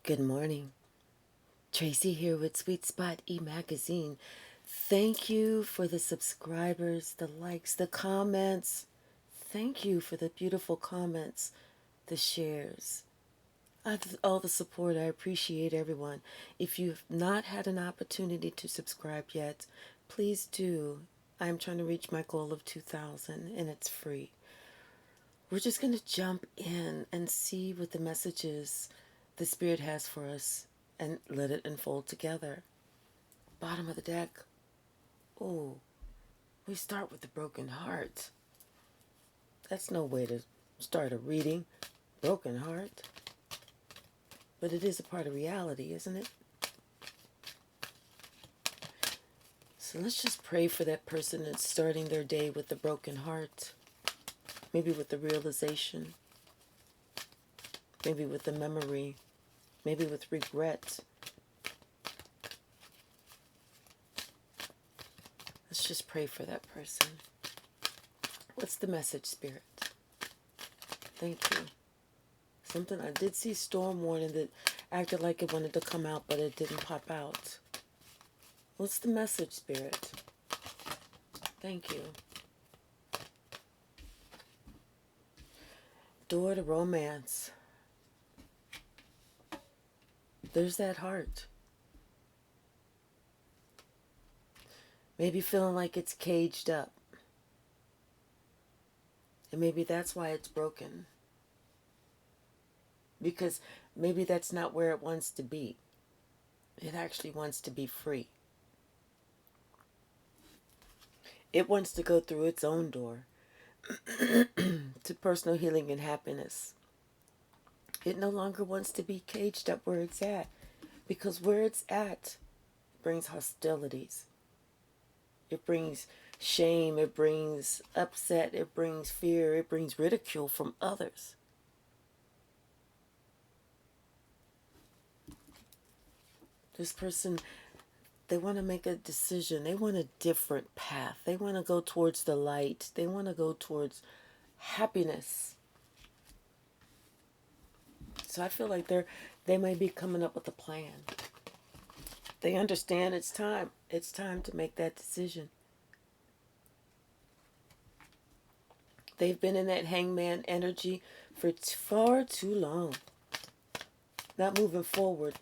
Good morning. Tracy here with Sweet Spot e-magazine. Thank you for the subscribers, the likes, the comments. Thank you for the beautiful comments, the shares, all the support. I appreciate everyone. If you've not had an opportunity to subscribe yet, please do. I'm trying to reach my goal of 2,000 and it's free. We're just going to jump in and see what the messages the Spirit has for us and let it unfold together. Bottom of the deck. Oh, we start with the broken heart. That's no way to start a reading. Broken heart. But it is a part of reality, isn't it? So let's just pray for that person that's starting their day with a broken heart. Maybe with the realization. Maybe with the memory. Maybe with regret. Let's just pray for that person. What's the message, Spirit? Thank you. Something, I did see storm warning that acted like it wanted to come out, but it didn't pop out. What's the message, Spirit? Thank you. Door to romance. There's that heart. Maybe feeling like it's caged up. And maybe that's why it's broken. Because maybe that's not where it wants to be. It actually wants to be free. It wants to go through its own door to personal healing and happiness. It no longer wants to be caged up where it's at. Because where it's at brings hostilities. It brings shame. It brings upset. It brings fear. It brings ridicule from others. This person, they want to make a decision. They want a different path. They want to go towards the light. They want to go towards happiness. So I feel like they may be coming up with a plan. They understand it's time. It's time to make that decision. They've been in that hangman energy for far too long. Not moving forward.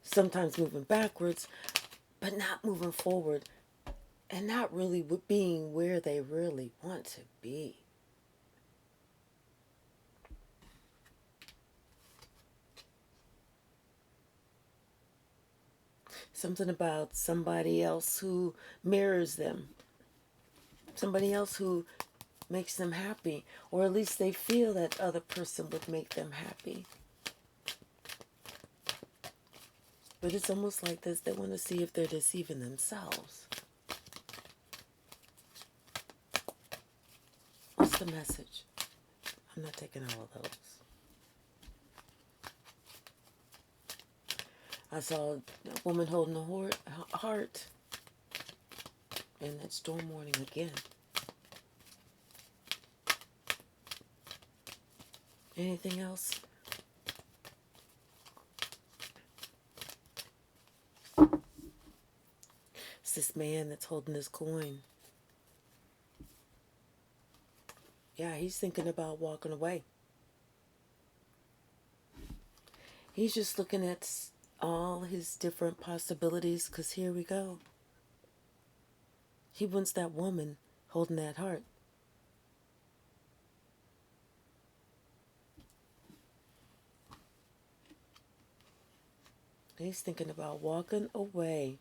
Sometimes moving backwards, but not moving forward. And not really being where they really want to be. Something about somebody else who mirrors them. Somebody else who makes them happy. Or at least they feel that other person would make them happy. But it's almost like this. They want to see if they're deceiving themselves. What's the message? I'm not taking all of those. I saw a woman holding a heart. And that storm warning again. Anything else? It's this man that's holding his coin. Yeah, he's thinking about walking away. He's just looking at all his different possibilities, because here we go. He wants that woman holding that heart. He's thinking about walking away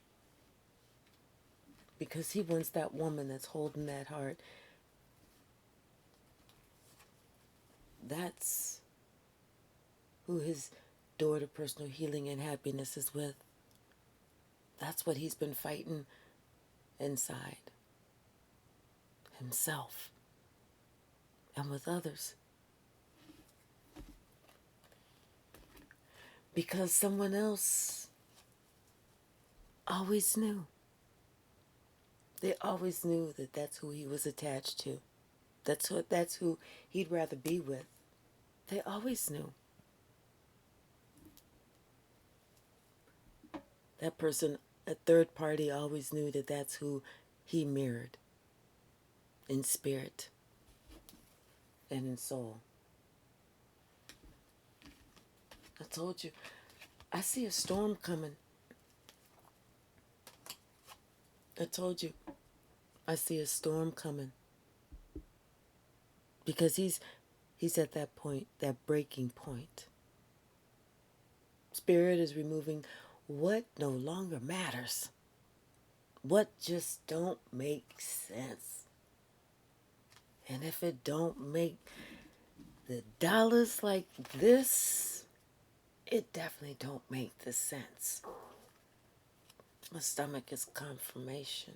because he wants that woman that's holding that heart. That's who his door to personal healing and happiness is with. That's what he's been fighting inside himself and with others. Because someone else always knew. They always knew that that's who he was attached to. That's who he'd rather be with. They always knew. That person, a third party, always knew that that's who he mirrored in spirit and in soul. I told you, I see a storm coming. I told you, I see a storm coming. Because he's at that point, that breaking point. Spirit is removing what no longer matters. What just don't make sense. And if it don't make the dollars like this, it definitely don't make the sense. My stomach is confirmation.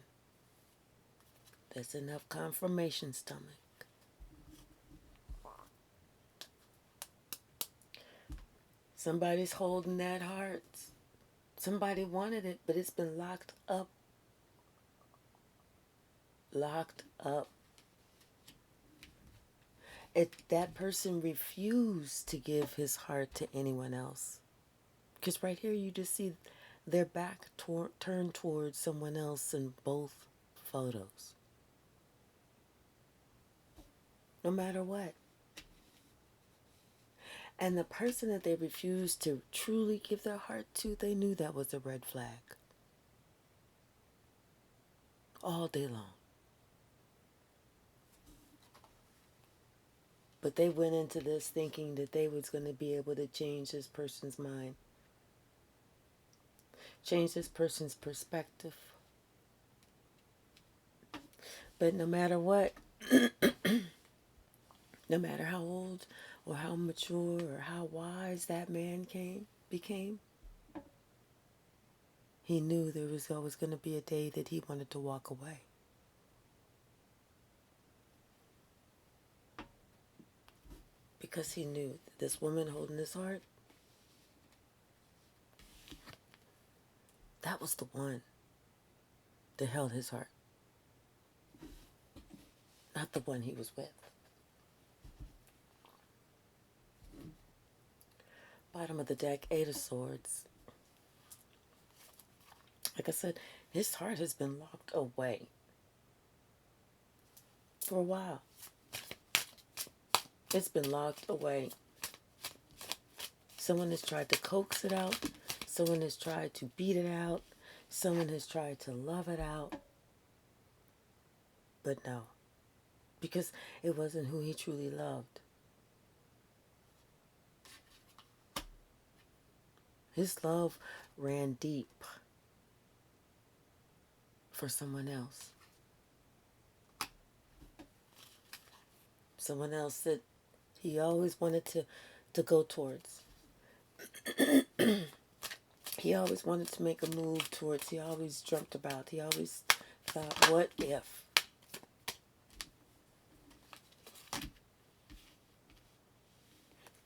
There's enough confirmation, stomach. Somebody's holding that heart. Somebody wanted it, but it's been locked up. Locked up. That person refused to give his heart to anyone else. Because right here you just see their back turned towards someone else in both photos. No matter what. And the person that they refused to truly give their heart to, they knew that was a red flag. All day long. But they went into this thinking that they was going to be able to change this person's mind. Change this person's perspective. But no matter what, no matter how old or how mature or how wise that man became, he knew there was always going to be a day that he wanted to walk away. Because he knew that this woman holding his heart, that was the one that held his heart. Not the one he was with. Bottom of the deck, 8 of Swords. Like I said, his heart has been locked away for a while. It's been locked away. Someone has tried to coax it out. Someone has tried to beat it out. Someone has tried to love it out. But no. Because it wasn't who he truly loved. His love ran deep for someone else. Someone else that he always wanted to go towards. He always wanted to make a move towards. He always dreamt about. He always thought, what if?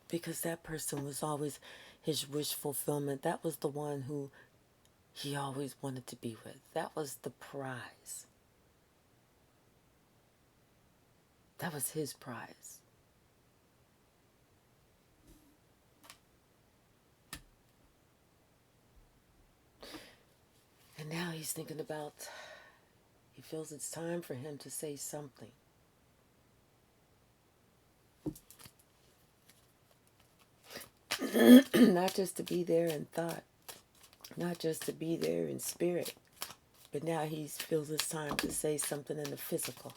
Because that person was always his wish fulfillment. That was the one who he always wanted to be with. That was the prize. That was his prize. And now he's thinking about, he feels it's time for him to say something. Not just to be there in thought. Not just to be there in spirit. But now he feels it's time to say something in the physical.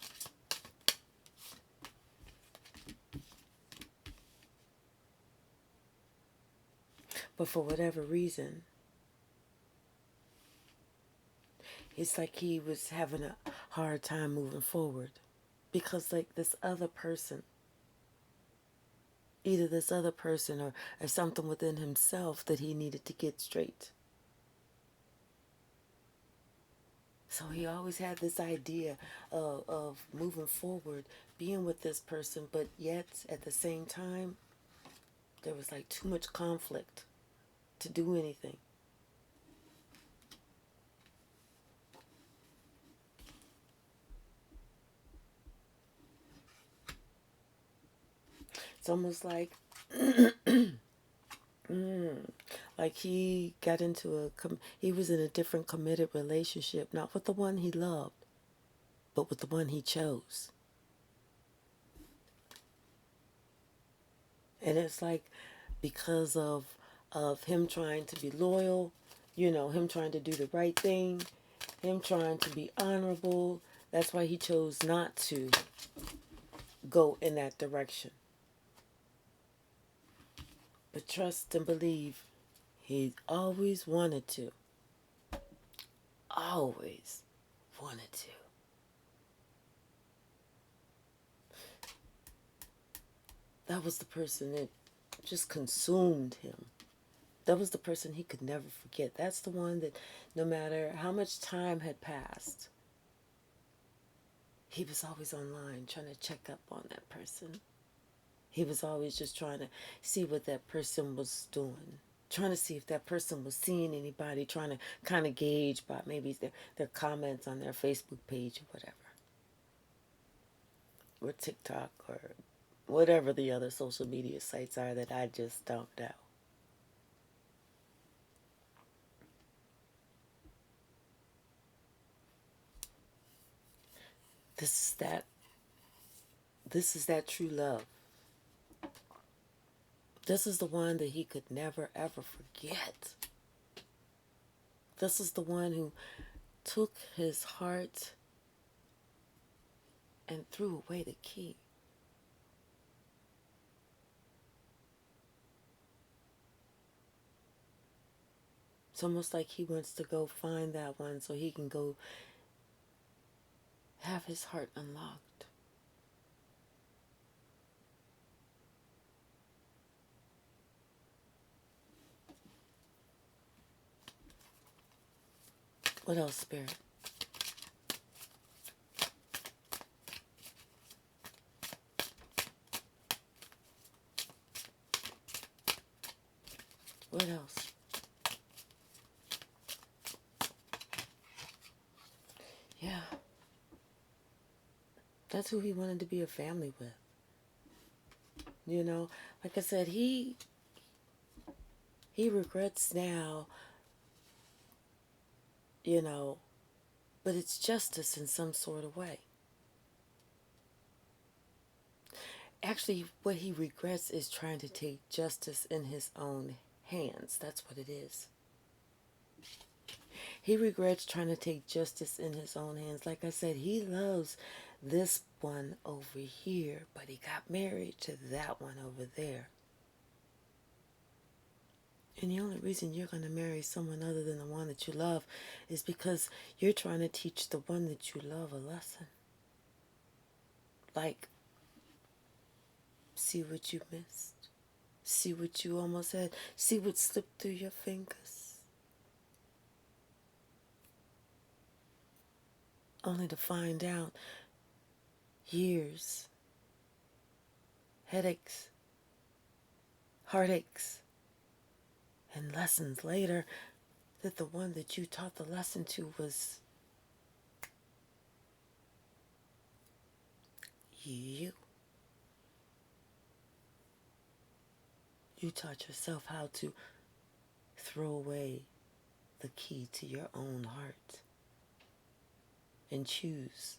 But for whatever reason, it's like he was having a hard time moving forward. Because like this other person, either this other person or something within himself that he needed to get straight. So he always had this idea of moving forward, being with this person, but yet at the same time, there was like too much conflict to do anything. It's almost like Like he got into he was in a different committed relationship, not with the one he loved, but with the one he chose. And it's like because of him trying to be loyal, him trying to do the right thing, him trying to be honorable, that's why he chose not to go in that direction. But trust and believe, he always wanted to. Always wanted to. That was the person that just consumed him. That was the person he could never forget. That's the one that no matter how much time had passed, he was always online trying to check up on that person. He was always just trying to see what that person was doing. Trying to see if that person was seeing anybody, trying to kind of gauge by maybe their comments on their Facebook page or whatever. Or TikTok or whatever the other social media sites are that I just don't know. This is that. This is that true love. This is the one that he could never ever forget. This is the one who took his heart and threw away the key. It's almost like he wants to go find that one so he can go have his heart unlocked. What else, Spirit? What else? Yeah. That's who he wanted to be a family with. Like I said, he regrets now, but it's justice in some sort of way. Actually, what he regrets is trying to take justice in his own hands. That's what it is. He regrets trying to take justice in his own hands. Like I said, he loves this one over here, but he got married to that one over there. And the only reason you're going to marry someone other than the one that you love is because you're trying to teach the one that you love a lesson. Like, see what you missed. See what you almost had. See what slipped through your fingers. Only to find out years, headaches, heartaches, and lessons later that the one that you taught the lesson to was you. You taught yourself how to throw away the key to your own heart and choose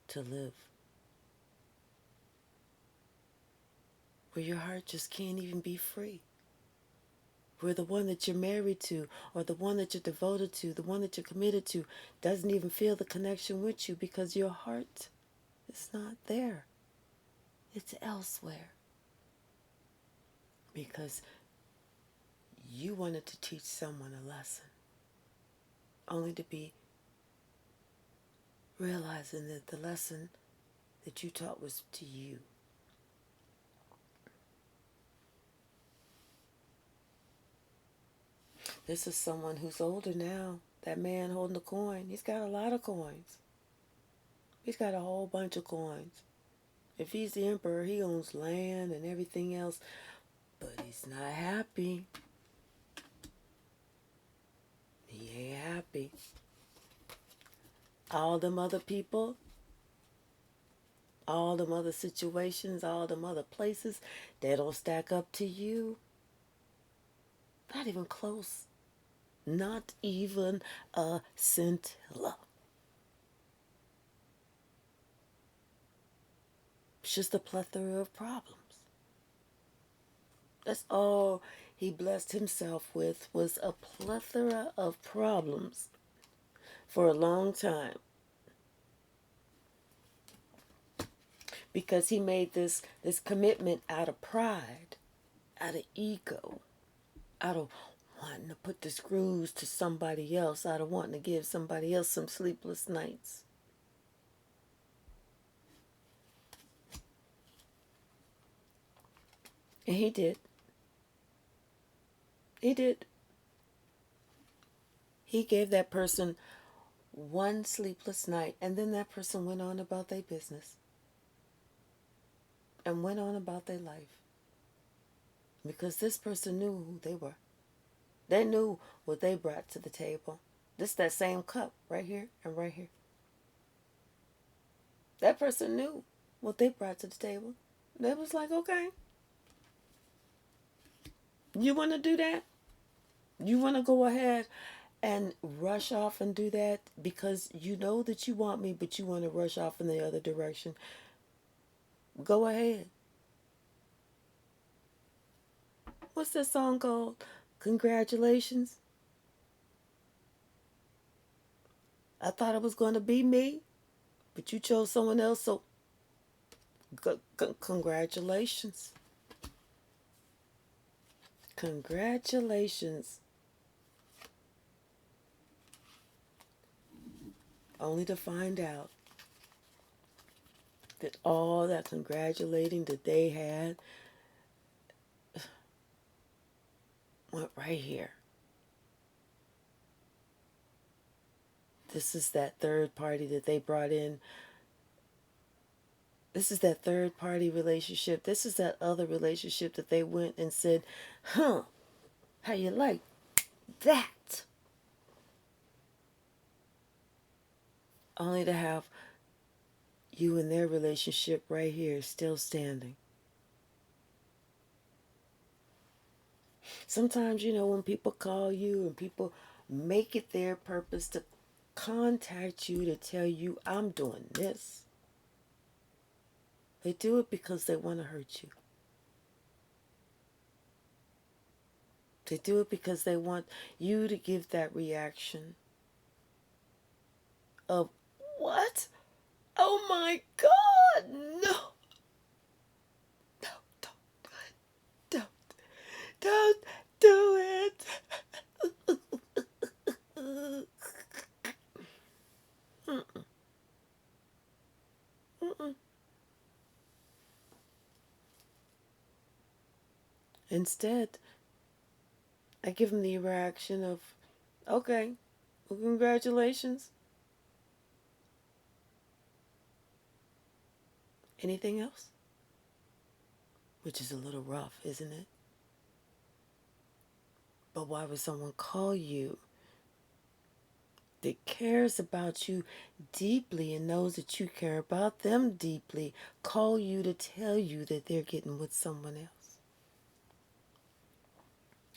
to live where your heart just can't even be free. Where the one that you're married to or the one that you're devoted to, the one that you're committed to, doesn't even feel the connection with you because your heart is not there. It's elsewhere. Because you wanted to teach someone a lesson, only to be realizing that the lesson that you taught was to you. This is someone who's older now. That man holding the coin, he's got a lot of coins. He's got a whole bunch of coins. If he's the emperor, he owns land and everything else, but he's not happy. He ain't happy. All them other people, all them other situations, all them other places, they don't stack up to you. Not even close. Not even a scintilla. It's just a plethora of problems. That's all he blessed himself with, was a plethora of problems for a long time. Because he made this commitment out of pride, out of ego, out of wanting to put the screws to somebody else, out of wanting to give somebody else some sleepless nights. And he did. He did. He gave that person one sleepless night, and then that person went on about their business and went on about their life. Because this person knew who they were. They knew what they brought to the table. This that same cup right here and right here. That person knew what they brought to the table. They was like, okay, you want to do that? You want to go ahead and rush off and do that because you know that you want me, but you want to rush off in the other direction. Go ahead. What's that song called? Congratulations. I thought it was going to be me, but you chose someone else, so congratulations. Congratulations. Only to find out that all that congratulating that they had went right here. This is that third party that they brought in. This is that third party relationship. This is that other relationship that they went and said, how you like that? Only to have you and their relationship right here still standing. Sometimes, when people call you and people make it their purpose to contact you to tell you, I'm doing this. They do it because they want to hurt you. They do it because they want you to give that reaction of, what? Oh my God, no. No, don't do it. Instead, I give them the reaction of, okay, well, congratulations. Anything else? Which is a little rough, isn't it? But why would someone call you that cares about you deeply and knows that you care about them deeply, call you to tell you that they're getting with someone else?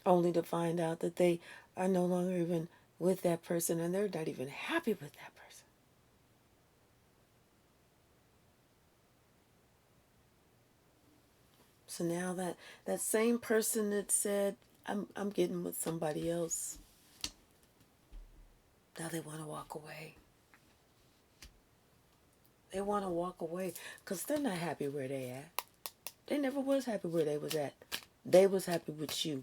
Only to find out that they are no longer even with that person and they're not even happy with that person. So now that same person that said, I'm getting with somebody else, now they want to walk away. They want to walk away because they're not happy where they at. They never was happy where they was at. They was happy with you.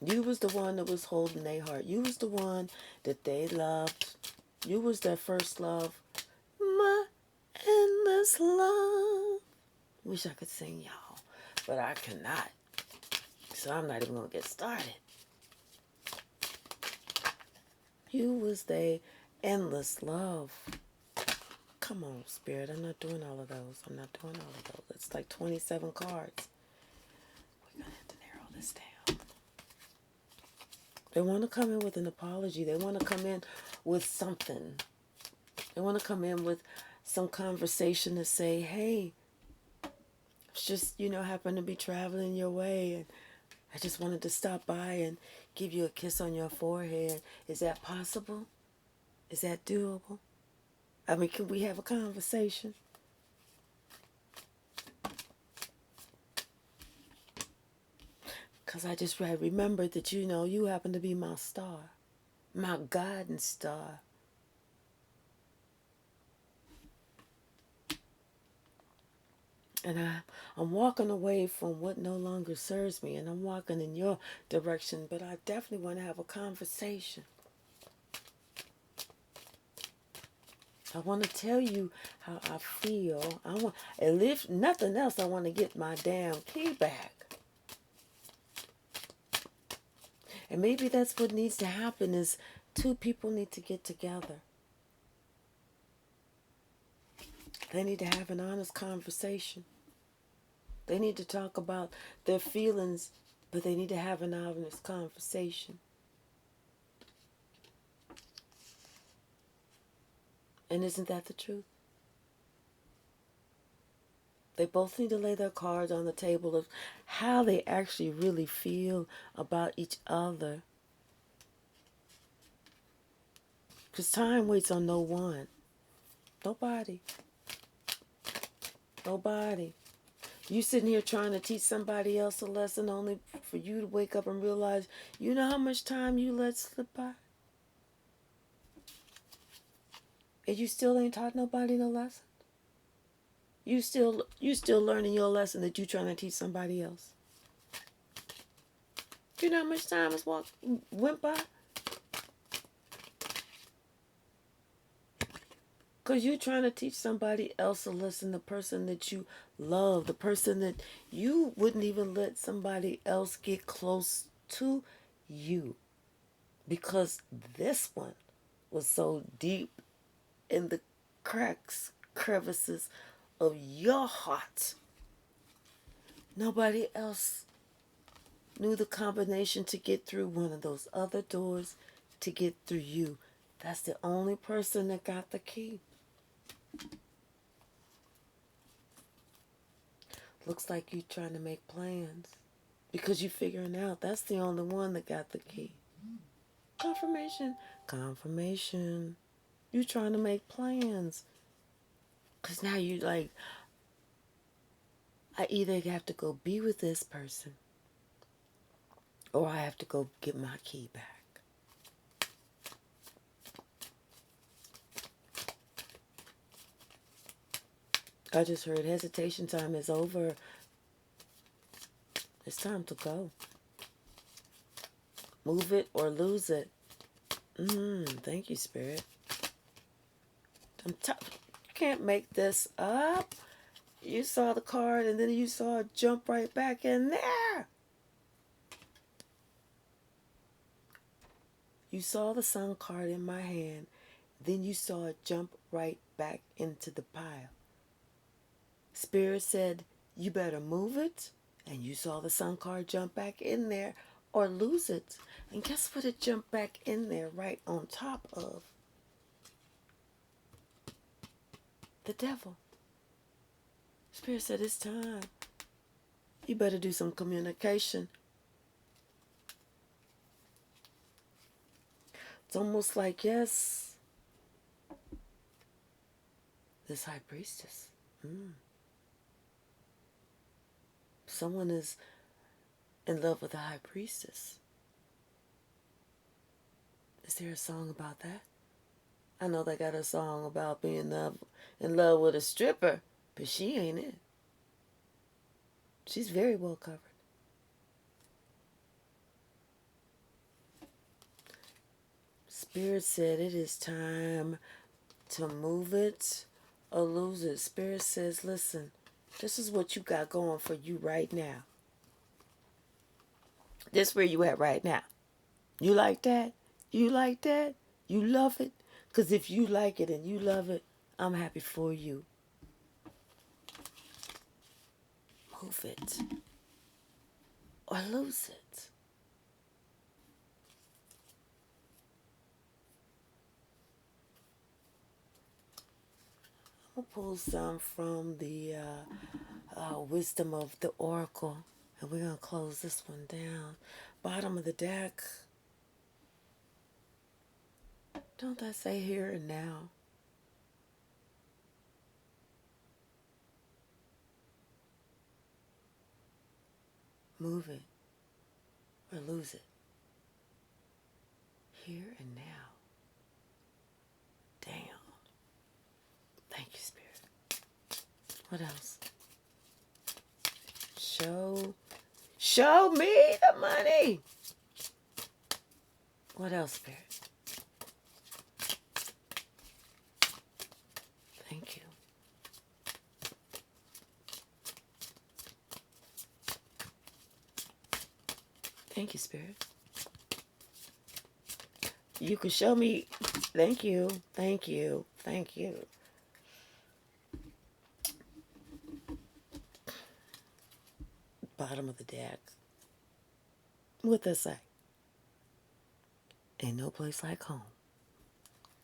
You was the one that was holding their heart. You was the one that they loved. You was their first love. My endless love. Wish I could sing, y'all, but I cannot. So I'm not even going to get started. You was their endless love. Come on, Spirit. I'm not doing all of those. It's like 27 cards. We're going to have to narrow this down. They want to come in with an apology. They want to come in with something. They want to come in with some conversation to say, hey, it's just, happened to be traveling your way. And I just wanted to stop by and give you a kiss on your forehead. Is that possible? Is that doable? I mean, can we have a conversation? Because I just remembered that, you happen to be my star, my guiding star. And I'm walking away from what no longer serves me, and I'm walking in your direction, but I definitely want to have a conversation. I want to tell you how I feel. If nothing else, I want to get my damn key back. And maybe that's what needs to happen is two people need to get together. They need to have an honest conversation. They need to talk about their feelings, but they need to have an honest conversation. And isn't that the truth? They both need to lay their cards on the table of how they actually really feel about each other. Because time waits on no one. Nobody. Nobody. You sitting here trying to teach somebody else a lesson only for you to wake up and realize, you know how much time you let slip by? And you still ain't taught nobody no lesson? You still learning your lesson that you trying to teach somebody else? You know how much time has went by? Because you're trying to teach somebody else a lesson, the person that you love, the person that you wouldn't even let somebody else get close to you. Because this one was so deep in the cracks, crevices of your heart. Nobody else knew the combination to get through one of those other doors to get through you. That's the only person that got the key. Looks like you're trying to make plans because you're figuring out that's the only one that got the key. Confirmation. Confirmation. You're trying to make plans. Because now you're like, I either have to go be with this person or I have to go get my key back. I just heard hesitation time is over. It's time to go. Move it or lose it. Thank you, Spirit. You can't make this up. You saw the card and then you saw it jump right back in there. You saw the sun card in my hand. Then you saw it jump right back into the pile. Spirit said, you better move it. And you saw the sun card jump back in there or lose it. And guess what it jumped back in there right on top of? The devil. Spirit said, it's time. You better do some communication. It's almost like, yes, this high priestess. Someone is in love with a high priestess. Is there a song about that? I know they got a song about being in love with a stripper, but she ain't it. She's very well covered. Spirit said it is time to move it or lose it. Spirit says, listen, this is what you got going for you right now. This where you at right now. You like that? You like that? You love it? Because if you like it and you love it, I'm happy for you. Move it or lose it. I'm going to pull some from the wisdom of the oracle. And we're going to close this one down. Bottom of the deck. Don't that say here and now? Move it or lose it. Here and now. Damn. Thank you, Spirit. What else? Show me the money. What else, Spirit? Thank you. Thank you, Spirit. You can show me. Thank you. Thank you. Thank you. Bottom of the deck. What does that say? Ain't no place like home.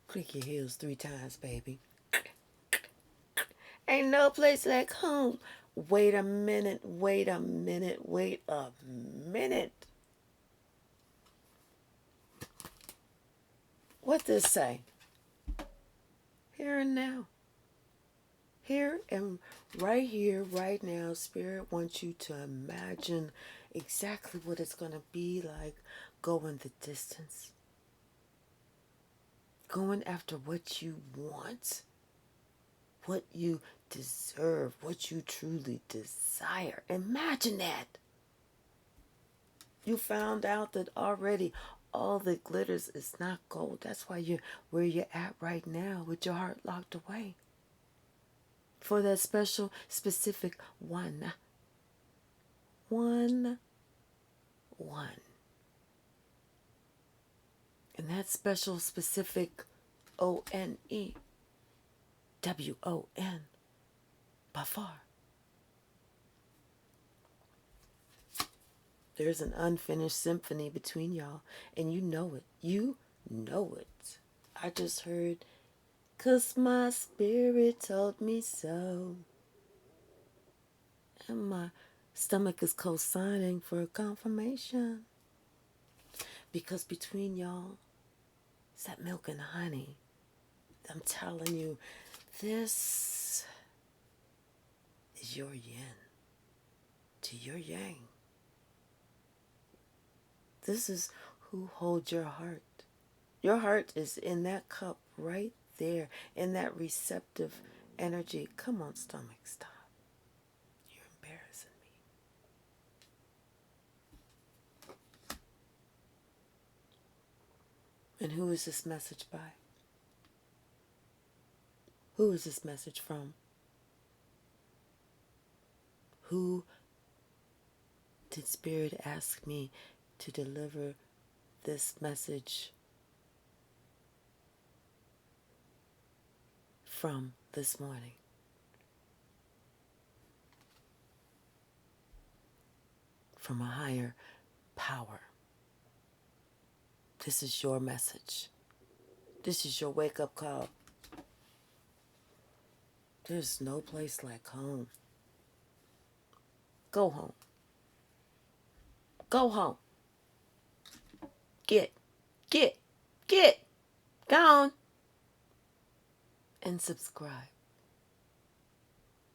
Click your heels 3 times, baby. Ain't no place like home. Wait a minute, wait a minute, wait a minute. What does this say? Here and now. Here and right here, right now, Spirit wants you to imagine exactly what it's going to be like going the distance. Going after what you want. What you deserve. What you truly desire. Imagine that. You found out that already all that glitters is not gold. That's why you're where you're at right now with your heart locked away. For that special, specific one. One. And that special, specific O-N-E. W-O-N. By far. There's an unfinished symphony between y'all. And you know it. You know it. I just heard, 'cause my spirit told me so. And my stomach is co-signing for confirmation. Because between y'all, it's that milk and honey. I'm telling you, this is your yin to your yang. This is who holds your heart. Your heart is in that cup right there, in that receptive energy. Come on, stomach, stop. You're embarrassing me. And who is this message by? Who is this message from? Who did Spirit ask me to deliver this message from this morning? From a higher power. This is your message. This is your wake-up call. There's no place like home. Go home. Go home. Get. Go on. And subscribe.